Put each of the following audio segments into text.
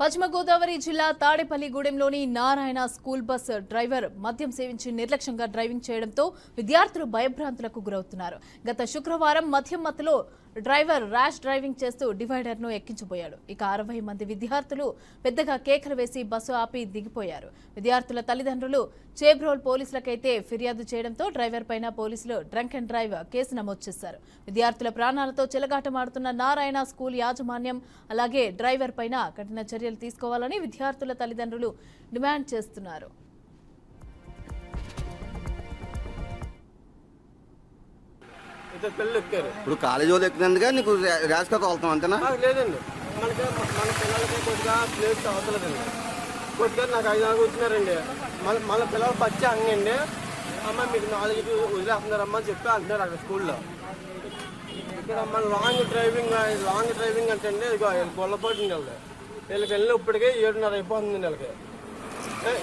పశ్చిమ గోదావరి జిల్లా తాడేపల్లిగూడెంలోని Narayana school bus driver మద్యం సేవించి నిర్లక్ష్యంగా డ్రైవింగ్ చేయడంతో విద్యార్థులు భయభ్రాంతులకు గురవుతున్నారు. గత శుక్రవారం మద్యం మత్తులో డ్రైవర్ ర్యాష్ డ్రైవింగ్ చేస్తూ డివైడర్ను ఎక్కించిపోయాడు. ఇక 60 మంది విద్యార్థులు పెద్దగా కేకలు వేసి బస్సు ఆపి దిగిపోయారు. విద్యార్థుల తల్లిదండ్రులు చేబ్రోల్ పోలీసులకైతే ఫిర్యాదు చేయడంతో డ్రైవర్ పైన పోలీసులు డ్రంక్ అండ్ డ్రైవ్ కేసు నమోదు చేశారు. విద్యార్థుల ప్రాణాలతో చెలగాటమాడుతున్న నారాయణ స్కూల్ యాజమాన్యం అలాగే డ్రైవర్ పైన కఠిన చర్యలు తీసుకోవాలని విద్యార్థుల తల్లిదండ్రులు డిమాండ్ చేస్తున్నారు. ఇప్పుడు కాలేజీ వాళ్ళు ఎక్కినందుగా నీకు ర్యాష్ గా తోలుతాం అంతేనా? లేదండి, మనకి మన పిల్లలకి కొద్దిగా ప్లేస్ అవసరలేదండి. కొద్దిగా నాకు 5 వచ్చినారండి. మన పిల్లలు పచ్చి అంగండి, అమ్మ మీకు 4 వదిలేస్తున్నారమ్మా అని చెప్పి అంటున్నారు అక్కడ స్కూల్లో. ఇక్కడ మన లాంగ్ డ్రైవింగ్ అంటే అండి గొల్లపాటు వెళ్ళదు. వీళ్ళకి వెళ్ళి ఇప్పటికే 7:30 అయిపోతుంది.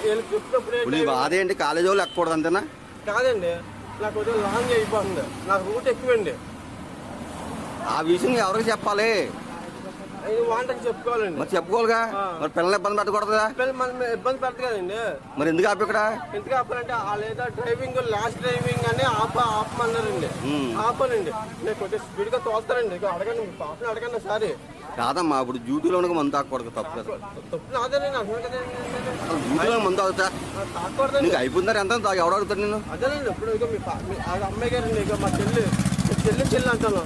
వీళ్ళకి ఇప్పుడు అదేంటి కాలేజీ వాళ్ళు ఎక్కకూడదు అంతేనా? కాదండి, నాకు కొద్దిగా లాంగ్ అయిపోతుంది. నాకు రూట్ ఎక్కువండి. ఆ విషయం ఎవరికి చెప్పాలి? వాంటకి చెప్పుకోవాలండి. మరి చెప్పుకోవాలిగా. మరి పిల్లల్ని ఇబ్బంది పెట్టకూడదుగా. మనం ఇబ్బంది పెడతాం కదండి. మరి ఎందుకు ఆపి ఇక్కడ? ఎందుకు ఆపాలంటే లేదా డ్రైవింగ్ లాస్ట్ డ్రైవింగ్ అని ఆపమన్నారండి. ఆపానండి. నేను కొద్దిగా స్పీడ్ గా తోలుతానండి. అడగండి, మీ పాపని అడగండి సారి. కాదమ్మా, ఇప్పుడు డ్యూటీలో మందు తాకూడదు. తప్పు కదా. తప్పు నాదేనండి, అంటున్నాను కదండి. డ్యూటీలో మందు తాగుతా తాకూడదండి. నీకు అయిపోతుందా? ఎంత ఎవడు అడుగుతాడు నేను? అదేనండి. ఇప్పుడు ఇక మీ అమ్మాయి గారండి, ఇక మా చెల్లి అంటాను.